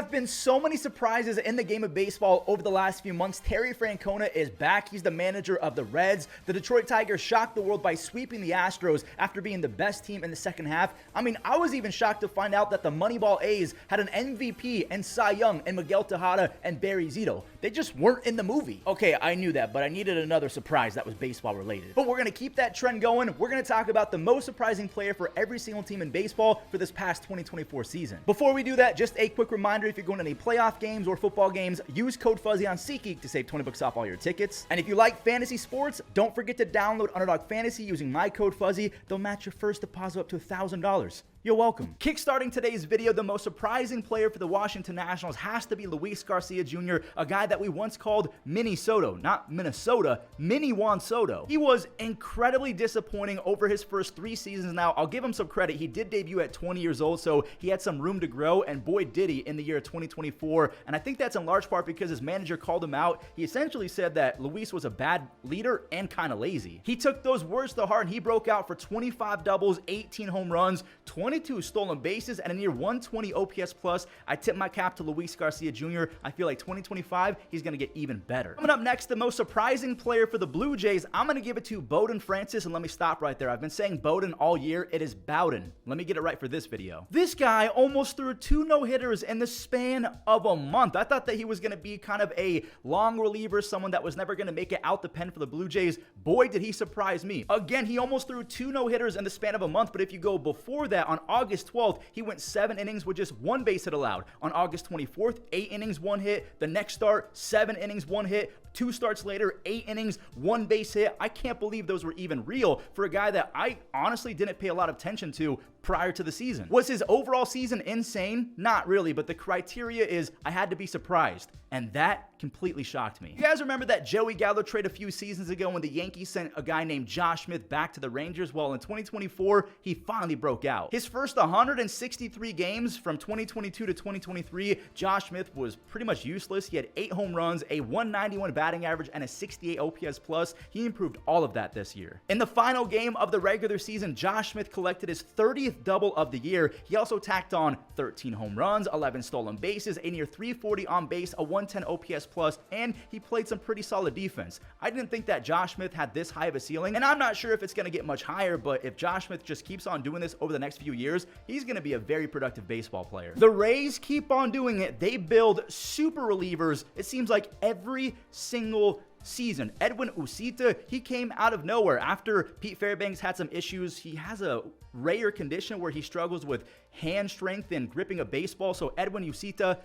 have been so many surprises in the game of baseball over the last few months. Terry Francona is back. He's the manager of the Reds. The Detroit Tigers shocked the world by sweeping the Astros after being the best team in the second half. I mean, I was even shocked to find out that the Moneyball A's had an MVP and Cy Young and Miguel Tejada and Barry Zito. They just weren't in the movie. Okay, I knew that, but I needed another surprise that was baseball related. But we're going to keep that trend going. We're going to talk about the most surprising player for every single team in baseball for this past 2024 season. Before we do that, just a quick reminder, if you're going to any playoff games or football games, use code Fuzzy on SeatGeek to save $20 off all your tickets. And if you like fantasy sports, don't forget to download Underdog Fantasy using my code Fuzzy. They'll match your first deposit up to $1,000. You're welcome. Kickstarting today's video, the most surprising player for the Washington Nationals has to be Luis Garcia Jr., a guy that we once called Mini Soto, not Minnesota, Mini Juan Soto. He was incredibly disappointing over his first 3 seasons. Now, I'll give him some credit. He did debut at 20 years old, so he had some room to grow, and boy did he in the year 2024. And I think that's in large part because his manager called him out. He essentially said that Luis was a bad leader and kind of lazy. He took those words to heart, and he broke out for 25 doubles, 18 home runs, 22 stolen bases, and a near 120 OPS plus. I tip my cap to Luis Garcia Jr. I feel like 2025, he's going to get even better. Coming up next, the most surprising player for the Blue Jays, I'm going to give it to Bowden Francis, and let me stop right there. I've been saying Bowden all year. It is Bowden. Let me get it right for this video. This guy almost threw 2 no-hitters in the span of a month. I thought that he was going to be kind of a long reliever, someone that was never going to make it out the pen for the Blue Jays. Boy, did he surprise me. Again, he almost threw 2 no-hitters in the span of a month, but if you go before that, on August 12th, he went 7 innings with just 1 base hit allowed. On August 24th, 8 innings, 1 hit. The next start, 7 innings, 1 hit. 2 starts later, 8 innings, 1 base hit. I can't believe those were even real for a guy that I honestly didn't pay a lot of attention to prior to the season. Was his overall season insane? Not really, but the criteria is I had to be surprised, and that completely shocked me. You guys remember that Joey Gallo trade a few seasons ago when the Yankees sent a guy named Josh Smith back to the Rangers? Well, in 2024, he finally broke out. His first 163 games from 2022 to 2023, Josh Smith was pretty much useless. He had 8 home runs, a 191 batting average, and a 68 OPS plus. He improved all of that this year. In the final game of the regular season, Josh Smith collected his 30th double of the year. He also tacked on 13 home runs, 11 stolen bases, a near 340 on base, a 110 OPS plus, and he played some pretty solid defense. I didn't think that Josh Smith had this high of a ceiling, and I'm not sure if it's going to get much higher, but if Josh Smith just keeps on doing this over the next few years, he's going to be a very productive baseball player. The Rays keep on doing it. They build super relievers, it seems like every single season. Edwin Usita, he came out of nowhere after Pete Fairbanks had some issues. He has a rare condition where he struggles with hand strength and gripping a baseball. So Edwin Usita,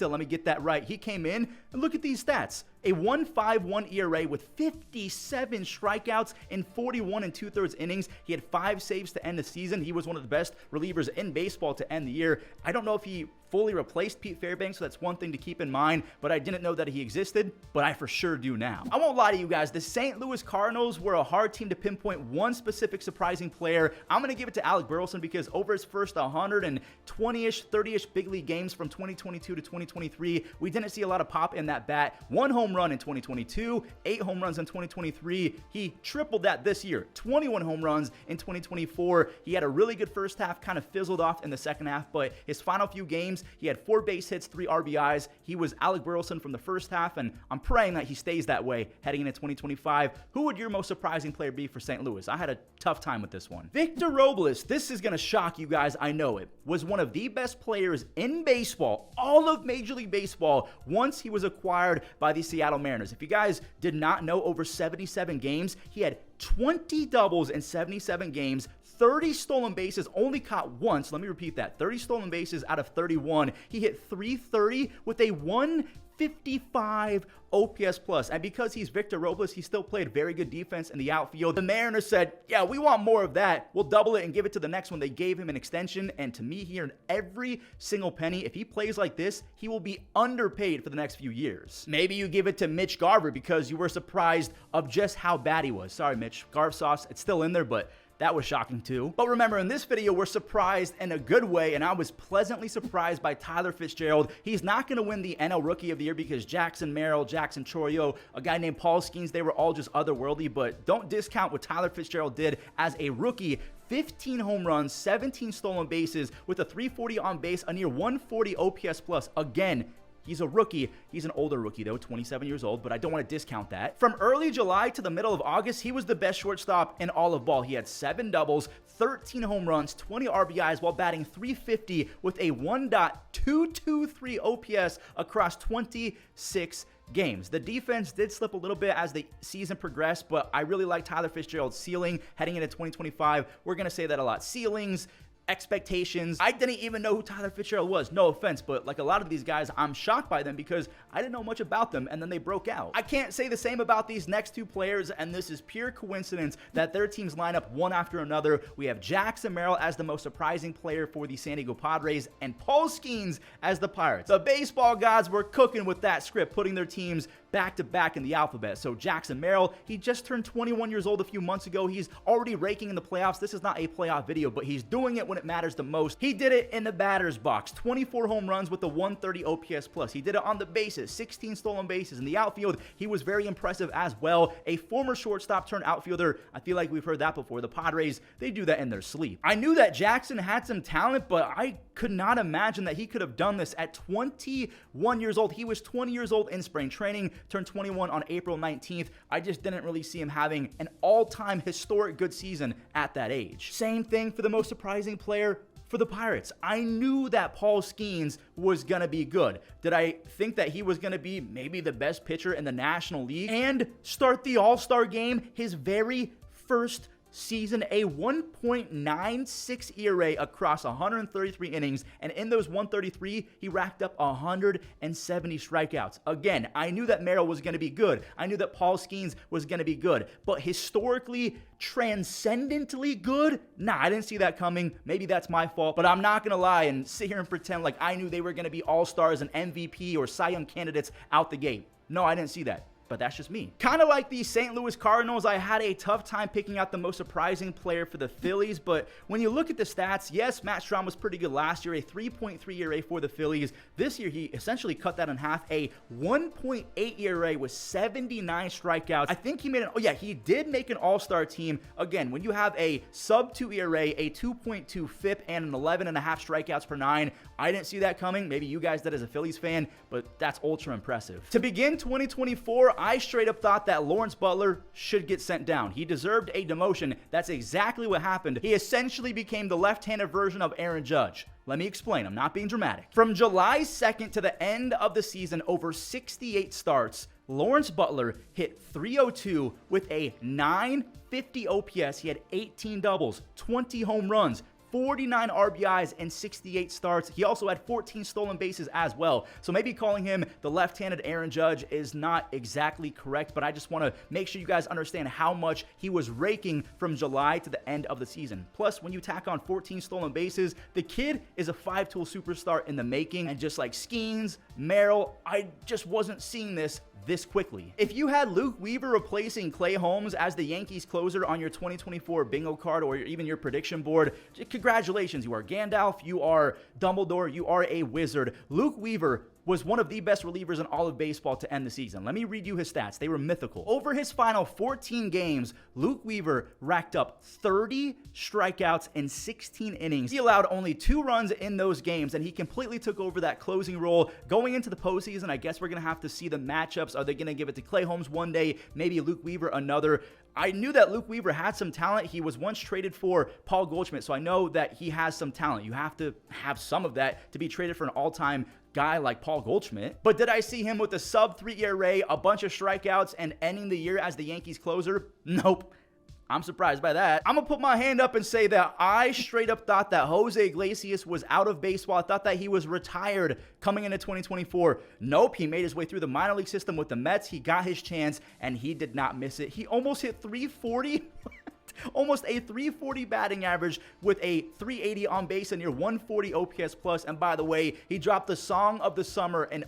let me get that right. He came in and look at these stats. A 1.51 ERA with 57 strikeouts in 41 2/3 innings. He had 5 saves to end the season. He was one of the best relievers in baseball to end the year. I don't know if he fully replaced Pete Fairbanks, so that's one thing to keep in mind, but I didn't know that he existed, but I for sure do now. I won't lie to you guys, the St. Louis Cardinals were a hard team to pinpoint one specific surprising player. I'm going to give it to Alec Burleson because over his first 120-ish, 30-ish big league games from 2022 to 2023, we didn't see a lot of pop in that bat. 1 home run in 2022, 8 home runs in 2023. He tripled that this year, 21 home runs in 2024. He had a really good first half, kind of fizzled off in the second half, but his final few games, he had 4 base hits, 3 RBIs. He was Alec Burleson from the first half, and I'm praying that he stays that way heading into 2025. Who would your most surprising player be for St. Louis? I had a tough time with this one. Victor Robles, this is going to shock you guys, I know it, was one of the best players in baseball, all of Major League Baseball, once he was acquired by the Seattle Mariners. If you guys did not know, over 77 games, he had 20 doubles in 77 games, 30 stolen bases, only caught once. Let me repeat that. 30 stolen bases out of 31. He hit 330 with a 155 OPS plus. And because he's Victor Robles, he still played very good defense in the outfield. The Mariners said, yeah, we want more of that. We'll double it and give it to the next one. They gave him an extension. And to me, he earned every single penny. If he plays like this, he will be underpaid for the next few years. Maybe you give it to Mitch Garver because you were surprised of just how bad he was. Sorry, Mitch. Garv sauce, it's still in there, but that was shocking too. But remember, in this video, we're surprised in a good way, and I was pleasantly surprised by Tyler Fitzgerald. He's not going to win the NL Rookie of the Year because Jackson Merrill, Jackson Chourio, a guy named Paul Skeens, they were all just otherworldly, but don't discount what Tyler Fitzgerald did as a rookie. 15 home runs, 17 stolen bases with a 340 on base, a near 140 OPS plus. Again, he's a rookie. He's an older rookie, though, 27 years old, but I don't want to discount that. From early July to the middle of August, he was the best shortstop in all of ball. He had 7 doubles, 13 home runs, 20 RBIs while batting .350 with a 1.223 OPS across 26 games. The defense did slip a little bit as the season progressed, but I really like Tyler Fitzgerald's ceiling heading into 2025. We're going to say that a lot. Ceilings, expectations. I didn't even know who Tyler Fitzgerald was. No offense, but like a lot of these guys, I'm shocked by them because I didn't know much about them and then they broke out. I can't say the same about these next 2 players, and this is pure coincidence that their teams line up one after another. We have Jackson Merrill as the most surprising player for the San Diego Padres and Paul Skeens as the Pirates. The baseball gods were cooking with that script, putting their teams back to back in the alphabet. So Jackson Merrill, he just turned 21 years old a few months ago. He's already raking in the playoffs. This is not a playoff video, but he's doing it when it matters the most. He did it in the batter's box, 24 home runs with a 130 OPS plus. He did it on the bases, 16 stolen bases. In the outfield, he was very impressive as well. A former shortstop turned outfielder. I feel like we've heard that before. The Padres, they do that in their sleep. I knew that Jackson had some talent, but I could not imagine that he could have done this at 21 years old. He was 20 years old in spring training, turned 21 on April 19th. I just didn't really see him having an all-time historic good season at that age. Same thing for the most surprising player for the Pirates. I knew that Paul Skeens was going to be good. Did I think that he was going to be maybe the best pitcher in the National League and start the All-Star game his very first season, a 1.96 ERA across 133 innings, and in those 133, he racked up 170 strikeouts. Again, I knew that Merrill was going to be good. I knew that Paul Skeens was going to be good, but historically, transcendently good? Nah, I didn't see that coming. Maybe that's my fault, but I'm not going to lie and sit here and pretend like I knew they were going to be all-stars and MVP or Cy Young candidates out the gate. No, I didn't see that. But that's just me. Kind of like the St. Louis Cardinals, I had a tough time picking out the most surprising player for the Phillies, but when you look at the stats, yes, Matt Strahm was pretty good last year, a 3.3 ERA for the Phillies. This year, he essentially cut that in half, a 1.8 ERA with 79 strikeouts. I think he made he did make an all-star team. Again, when you have a sub-2 ERA, a 2.2 FIP, and an 11.5 strikeouts per 9, I didn't see that coming. Maybe you guys did as a Phillies fan, but that's ultra impressive. To begin 2024, I straight up thought that Lawrence Butler should get sent down. He deserved a demotion. That's exactly what happened. He essentially became the left-handed version of Aaron Judge. Let me explain. I'm not being dramatic. From July 2nd to the end of the season, over 68 starts, Lawrence Butler hit .302 with a .950 OPS. He had 18 doubles, 20 home runs, 49 RBIs and 68 starts. He also had 14 stolen bases as well. So maybe calling him the left-handed Aaron Judge is not exactly correct, but I just want to make sure you guys understand how much he was raking from July to the end of the season. Plus, when you tack on 14 stolen bases, the kid is a 5-tool superstar in the making. And just like Skeens, Merrill, I just wasn't seeing this quickly. If you had Luke Weaver replacing Clay Holmes as the Yankees closer on your 2024 bingo card or even your prediction board, congratulations. You are Gandalf, you are Dumbledore, you are a wizard. Luke Weaver was one of the best relievers in all of baseball to end the season. Let me read you his stats. They were mythical. Over his final 14 games, Luke Weaver racked up 30 strikeouts in 16 innings. He allowed only 2 runs in those games, and he completely took over that closing role. Going into the postseason, I guess we're going to have to see the matchups. Are they going to give it to Clay Holmes one day, maybe Luke Weaver another? I knew that Luke Weaver had some talent. He was once traded for Paul Goldschmidt, so I know that he has some talent. You have to have some of that to be traded for an all-time guy like Paul Goldschmidt. But did I see him with a sub-3 ERA, a bunch of strikeouts, and ending the year as the Yankees closer? Nope. I'm surprised by that. I'm going to put my hand up and say that I straight up thought that Jose Iglesias was out of baseball. I thought that he was retired coming into 2024. Nope, he made his way through the minor league system with the Mets. He got his chance, and he did not miss it. He almost hit 340. Almost a 340 batting average with a 380 on base and near 140 OPS plus. And by the way, he dropped the song of the summer in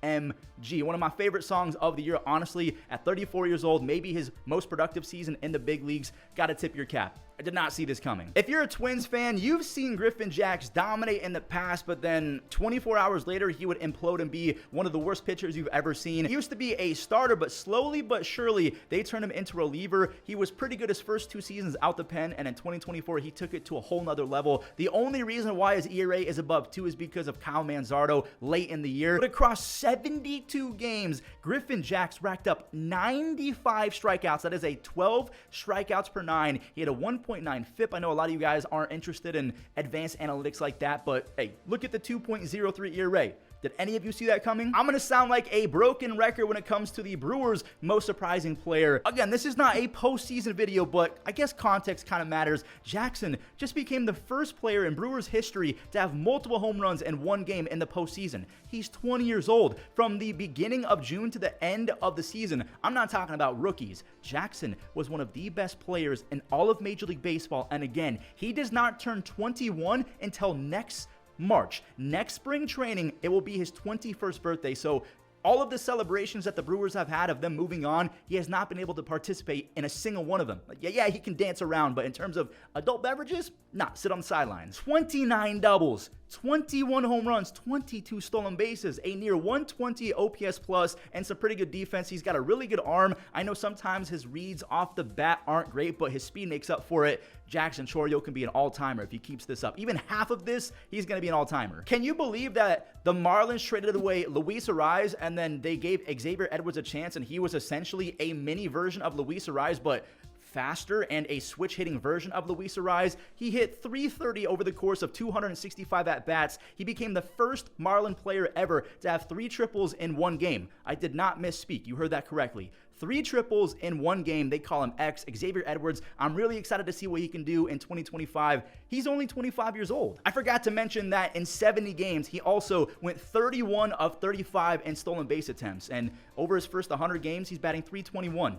One of my favorite songs of the year, honestly, at 34 years old, maybe his most productive season in the big leagues. Gotta tip your cap. I did not see this coming. If you're a Twins fan, you've seen Griffin Jax dominate in the past, but then 24 hours later, he would implode and be one of the worst pitchers you've ever seen. He used to be a starter, but slowly but surely, they turned him into a reliever. He was pretty good his first 2 seasons out the pen, and in 2024, he took it to a whole nother level. The only reason why his ERA is above 2 is because of Kyle Manzardo late in the year. But across 72 games, Griffin Jax racked up 95 strikeouts. That is a 12 strikeouts per 9. He had a 1.9 FIP. I know a lot of you guys aren't interested in advanced analytics like that, but hey, look at the 2.03 ERA. Did any of you see that coming? I'm going to sound like a broken record when it comes to the Brewers' most surprising player. Again, this is not a postseason video, but I guess context kind of matters. Jackson just became the first player in Brewers history to have multiple home runs in one game in the postseason. He's 20 years old. From the beginning of June to the end of the season, I'm not talking about rookies. Jackson was one of the best players in all of Major League Baseball, and again, he does not turn 21 until next March. Next spring training, it will be his 21st birthday. So all of the celebrations that the Brewers have had of them moving on, he has not been able to participate in a single one of them. Like, yeah, he can dance around, but in terms of adult beverages, sit on the sidelines. 29 doubles, 21 home runs, 22 stolen bases, a near 120 OPS plus, and some pretty good defense. He's got a really good arm. I know sometimes his reads off the bat aren't great, but his speed makes up for it. Jackson Chourio can be an all-timer if he keeps this up. Even half of this, he's going to be an all-timer. Can you believe that the Marlins traded away Luis Ariz and then they gave Xavier Edwards a chance, and he was essentially a mini version of Luis Ariz, but faster and a switch-hitting version of Luis Ariz? He hit .330 over the course of 265 at-bats. He became the first Marlin player ever to have 3 triples in one game. I did not misspeak. You heard that correctly. 3 triples in one game. They call him X. Xavier Edwards, I'm really excited to see what he can do in 2025. He's only 25 years old. I forgot to mention that in 70 games, he also went 31 of 35 in stolen base attempts. And over his first 100 games, he's batting .321.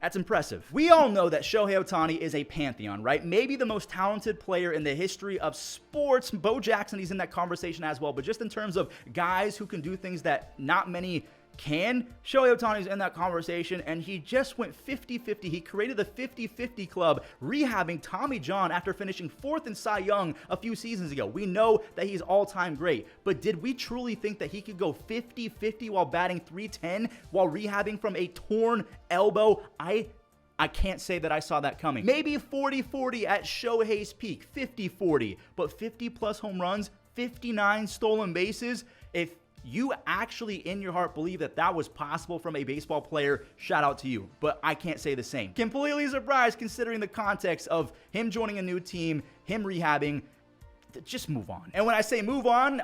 That's impressive. We all know that Shohei Ohtani is a pantheon, right? Maybe the most talented player in the history of sports. Bo Jackson, he's in that conversation as well. But just in terms of guys who can do things that not many can, Shohei Ohtani's in that conversation, and he just went 50-50. He created the 50-50 club, rehabbing Tommy John after finishing 4th in Cy Young a few seasons ago. We know that he's all-time great, but did we truly think that he could go 50-50 while batting .310 while rehabbing from a torn elbow? I can't say that I saw that coming. Maybe 40-40 at Shohei's peak, 50-40, but 50-plus home runs, 59 stolen bases. If you actually in your heart believe that that was possible from a baseball player, shout out to you, but I can't say the same. Completely surprised considering the context of him joining a new team, him rehabbing. Just move on. And when I say move on,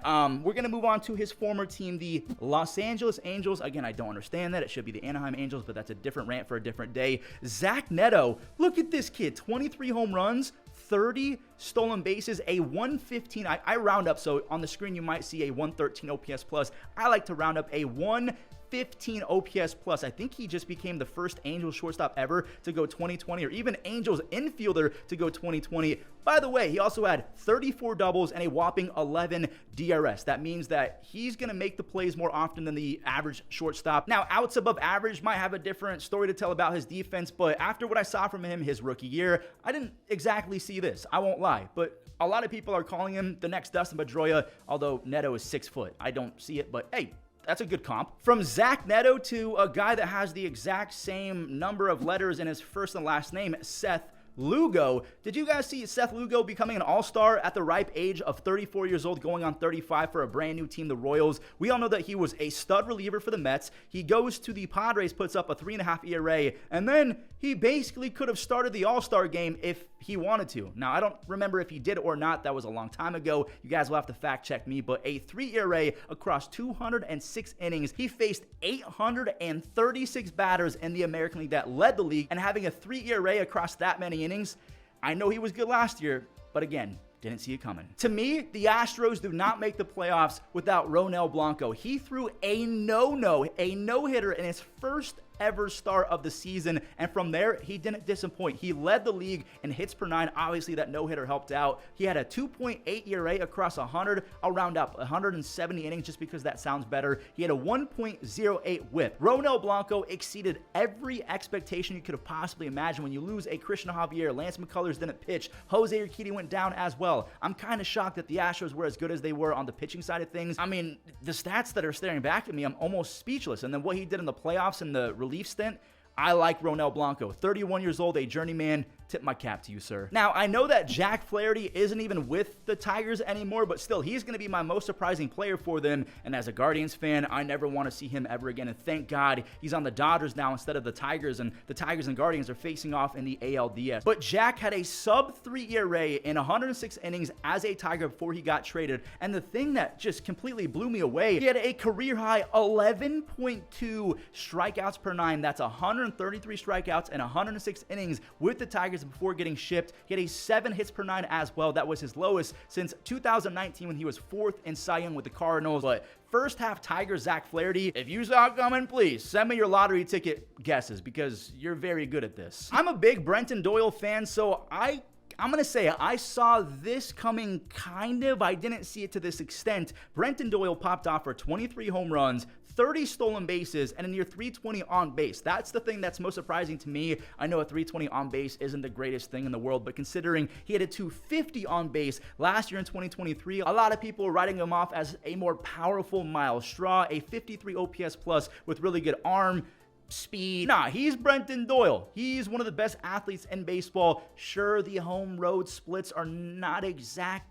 we're going to move on to his former team, the Los Angeles Angels. Again, I don't understand that. It should be the Anaheim Angels, but that's a different rant for a different day. Zach Neto, look at this kid, 23 home runs, 30 stolen bases, a 115. I round up, so on the screen you might see a 113 OPS plus. I like to round up a 115 OPS plus. I think he just became the first Angels shortstop ever to go 2020, or even Angels infielder to go 2020. By the way, he also had 34 doubles and a whopping 11 DRS. That means that he's going to make the plays more often than the average shortstop. Now, outs above average might have a different story to tell about his defense, but after what I saw from him his rookie year, I didn't exactly see this. I won't lie, but a lot of people are calling him the next Dustin Pedroia, although Neto is 6 foot. I don't see it, but hey, that's a good comp. From Zach Neto to a guy that has the exact same number of letters in his first and last name, Seth Lugo. Did you guys see Seth Lugo becoming an all-star at the ripe age of 34 years old, going on 35 for a brand new team, the Royals? We all know that he was a stud reliever for the Mets. He goes to the Padres, puts up a 3.5 ERA, and then he basically could have started the all-star game if he wanted to. Now, I don't remember if he did or not. That was a long time ago. You guys will have to fact check me, but a 3 ERA across 206 innings. He faced 836 batters in the American League that led the league, and having a 3 ERA across that many innings, I know he was good last year, but again, didn't see it coming. To me, the Astros do not make the playoffs without Ronel Blanco. He threw a no-hitter in his first ever start of the season. And from there, he didn't disappoint. He led the league in hits per 9. Obviously, that no-hitter helped out. He had a 2.8 ERA across 100. I'll round up 170 innings just because that sounds better. He had a 1.08 whip. Ronel Blanco exceeded every expectation you could have possibly imagined. When you lose a Christian Javier, Lance McCullers didn't pitch. Jose Urquidy went down as well. I'm kind of shocked that the Astros were as good as they were on the pitching side of things. I mean, the stats that are staring back at me, I'm almost speechless. And then what he did in the playoffs and the relief stint, I like Ronel Blanco. 31 years old, a journeyman. Tip my cap to you, sir. Now, I know that Jack Flaherty isn't even with the Tigers anymore, but still, he's going to be my most surprising player for them. And as a Guardians fan, I never want to see him ever again. And thank God he's on the Dodgers now instead of the Tigers. And the Tigers and Guardians are facing off in the ALDS. But Jack had a sub-3 ERA in 106 innings as a Tiger before he got traded. And the thing that just completely blew me away, he had a career-high 11.2 strikeouts per 9. That's 133 strikeouts and 106 innings with the Tigers before getting shipped. He had a 7 hits per 9 as well. That was his lowest since 2019 when he was 4th in Cy Young with the Cardinals. But first half Tigers, Zach Flaherty, if you saw it coming, please send me your lottery ticket guesses because you're very good at this. I'm a big Brenton Doyle fan, so I'm going to say I saw this coming kind of. I didn't see it to this extent. Brenton Doyle popped off for 23 home runs, 30 stolen bases, and a near 320 on base. That's the thing that's most surprising to me. I know a 320 on base isn't the greatest thing in the world, but considering he had a 250 on base last year in 2023, a lot of people are writing him off as a more powerful Miles Straw, a 53 OPS plus with really good arm speed. Nah, he's Brenton Doyle. He's one of the best athletes in baseball. Sure, the home road splits are not exactly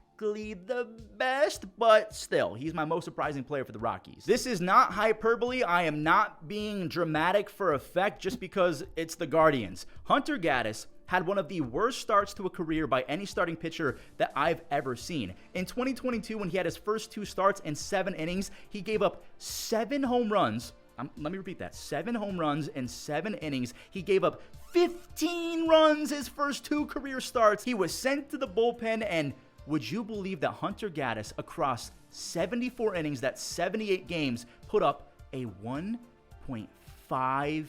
the best, but still, he's my most surprising player for the Rockies. This is not hyperbole. I am not being dramatic for effect just because it's the Guardians. Hunter Gaddis had one of the worst starts to a career by any starting pitcher that I've ever seen. In 2022, when he had his first 2 starts in 7 innings, he gave up 7 home runs. Let me repeat that. 7 home runs in 7 innings. He gave up 15 runs his first 2 career starts. He was sent to the bullpen, and would you believe that Hunter Gaddis, across 74 innings, that's 78 games, put up a 1.5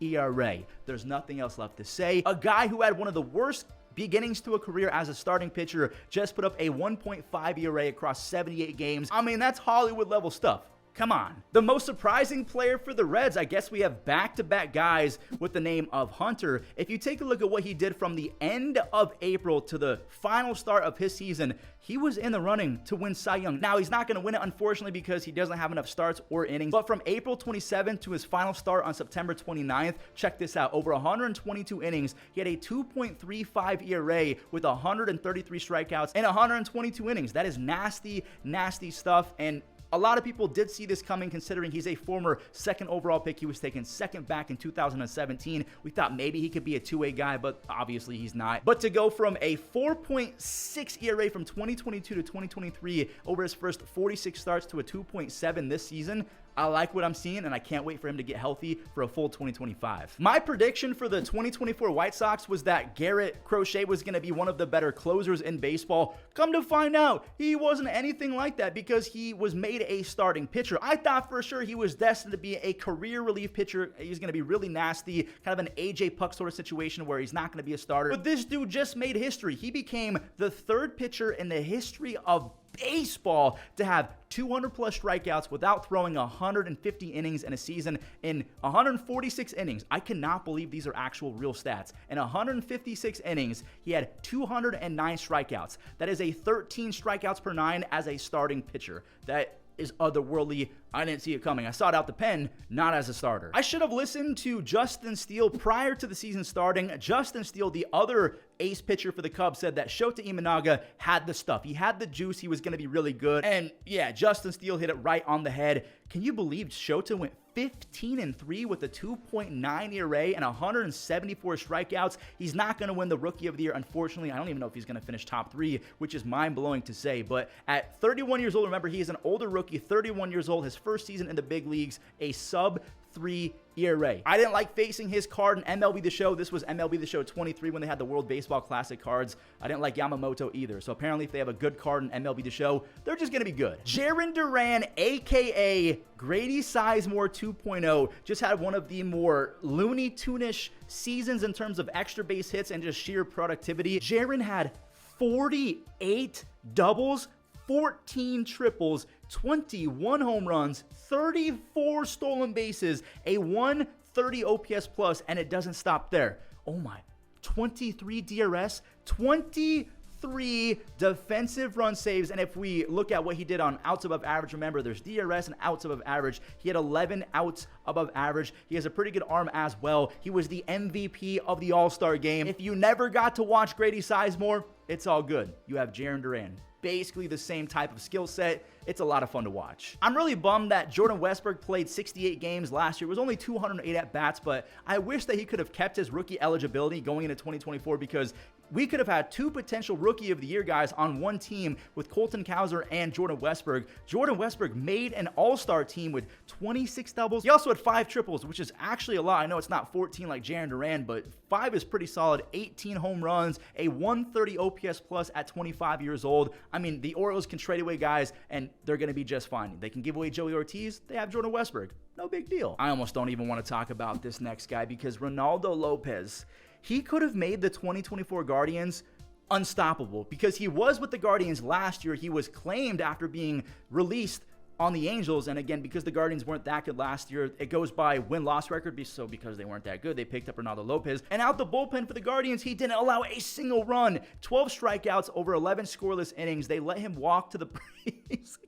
ERA? There's nothing else left to say. A guy who had one of the worst beginnings to a career as a starting pitcher just put up a 1.5 ERA across 78 games. I mean, that's Hollywood level stuff. Come on. The most surprising player for the Reds, I guess we have back-to-back guys with the name of Hunter. If you take a look at what he did from the end of April to the final start of his season, he was in the running to win Cy Young. Now, he's not going to win it, unfortunately, because he doesn't have enough starts or innings. But from April 27th to his final start on September 29th, check this out. Over 122 innings, he had a 2.35 ERA with 133 strikeouts in 122 innings. That is nasty, nasty stuff. And a lot of people did see this coming, considering he's a former 2nd overall pick. He was taken 2nd back in 2017. We thought maybe he could be a 2-way guy, but obviously he's not. But to go from a 4.6 ERA from 2022 to 2023 over his first 46 starts to a 2.7 this season, I like what I'm seeing, and I can't wait for him to get healthy for a full 2025. My prediction for the 2024 White Sox was that Garrett Crochet was going to be one of the better closers in baseball. Come to find out, he wasn't anything like that because he was made a starting pitcher. I thought for sure he was destined to be a career relief pitcher. He's going to be really nasty, kind of an AJ Puck sort of situation where he's not going to be a starter. But this dude just made history. He became the 3rd pitcher in the history of baseball to have 200 plus strikeouts without throwing 150 innings in a season in 146 innings. I cannot believe these are actual real stats. In 156 innings, he had 209 strikeouts. That is a 13 strikeouts per 9 as a starting pitcher. That is otherworldly. I didn't see it coming. I saw it out the pen, not as a starter. I should have listened to Justin Steele prior to the season starting. Justin Steele, the other ace pitcher for the Cubs, said that Shota Imanaga had the stuff. He had the juice. He was going to be really good. And yeah, Justin Steele hit it right on the head. Can you believe Shota went 15-3 with a 2.9 ERA and 174 strikeouts? He's not going to win the Rookie of the Year, unfortunately. I don't even know if he's going to finish top 3, which is mind-blowing to say. But at 31 years old, remember, he is an older rookie, 31 years old, his first season in the big leagues, a sub 3 ERA. I didn't like facing his card in MLB The Show. This was MLB The Show 23 when they had the World Baseball Classic cards. I didn't like Yamamoto either. So apparently if they have a good card in MLB The Show, they're just going to be good. Jarren Duran, a.k.a. Grady Sizemore 2.0, just had one of the more Looney Tune-ish seasons in terms of extra base hits and just sheer productivity. Jarren had 48 doubles, 14 triples, 21 home runs, 34 stolen bases, a 130 OPS plus, and it doesn't stop there. Oh my, 23 DRS, 23 defensive run saves, and if we look at what he did on outs above average, remember there's DRS and outs above average. He had 11 outs above average. He has a pretty good arm as well. He was the MVP of the All-Star game. If you never got to watch Grady Sizemore, it's all good. You have Jarren Duran. Basically the same type of skill set. It's a lot of fun to watch. I'm really bummed that Jordan Westburg played 68 games last year. It was only 208 at-bats, but I wish that he could have kept his rookie eligibility going into 2024 because we could have had 2 potential Rookie of the Year guys on one team with Colton Cowser and Jordan Westburg. Jordan Westburg made an all-star team with 26 doubles. He also had 5 triples, which is actually a lot. I know it's not 14 like Jarren Duran, but 5 is pretty solid. 18 home runs, a 130 OPS plus at 25 years old. I mean, the Orioles can trade away guys, and they're going to be just fine. They can give away Joey Ortiz. They have Jordan Westburg. No big deal. I almost don't even want to talk about this next guy because Ronaldo Lopez, he could have made the 2024 Guardians unstoppable because he was with the Guardians last year. He was claimed after being released on the Angels, and again, because the Guardians weren't that good last year, it goes by win-loss record, so because they weren't that good, they picked up Ronaldo Lopez, and out the bullpen for the Guardians, he didn't allow a single run, 12 strikeouts over 11 scoreless innings. They let him walk to the Braves.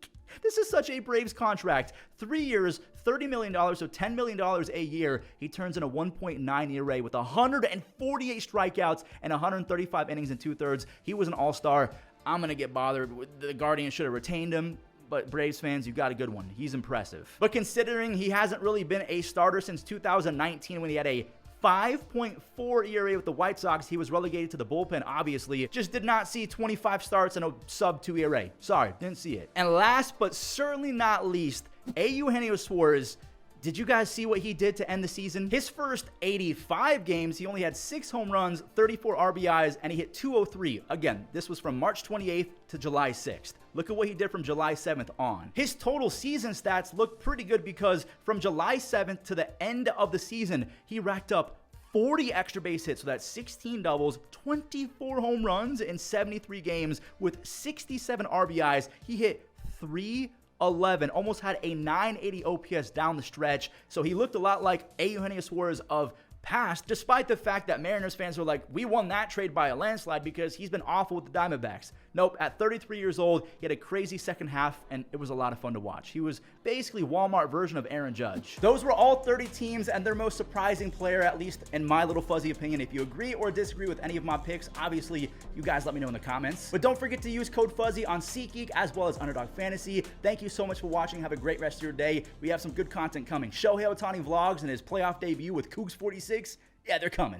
This is such a Braves contract. 3 years, $30 million, so $10 million a year. He turns in a 1.9 ERA with 148 strikeouts and 135 innings and 2/3. He was an all-star. I'm going to get bothered. The Guardians should have retained him. But Braves fans, you got a good one. He's impressive. But considering he hasn't really been a starter since 2019 when he had a 5.4 ERA with the White Sox, he was relegated to the bullpen, obviously. Just did not see 25 starts and a sub-2 ERA. Sorry, didn't see it. And last but certainly not least, Eugenio Suarez. Did you guys see what he did to end the season? His first 85 games, he only had 6 home runs, 34 RBIs, and he hit 203. Again, this was from March 28th to July 6th. Look at what he did from July 7th on. His total season stats look pretty good because from July 7th to the end of the season, he racked up 40 extra base hits, so that's 16 doubles, 24 home runs in 73 games with 67 RBIs. He hit 311, almost had a 980 OPS down the stretch, so he looked a lot like Eugenio Suarez of past, despite the fact that Mariners fans were like, we won that trade by a landslide because he's been awful with the Diamondbacks. Nope, at 33 years old, he had a crazy second half, and it was a lot of fun to watch. He was basically Walmart version of Aaron Judge. Those were all 30 teams and their most surprising player, at least in my little fuzzy opinion. If you agree or disagree with any of my picks, obviously, you guys let me know in the comments. But don't forget to use code FUZZY on SeatGeek as well as Underdog Fantasy. Thank you so much for watching. Have a great rest of your day. We have some good content coming. Shohei Ohtani vlogs and his playoff debut with Cougs 46. Yeah, they're coming.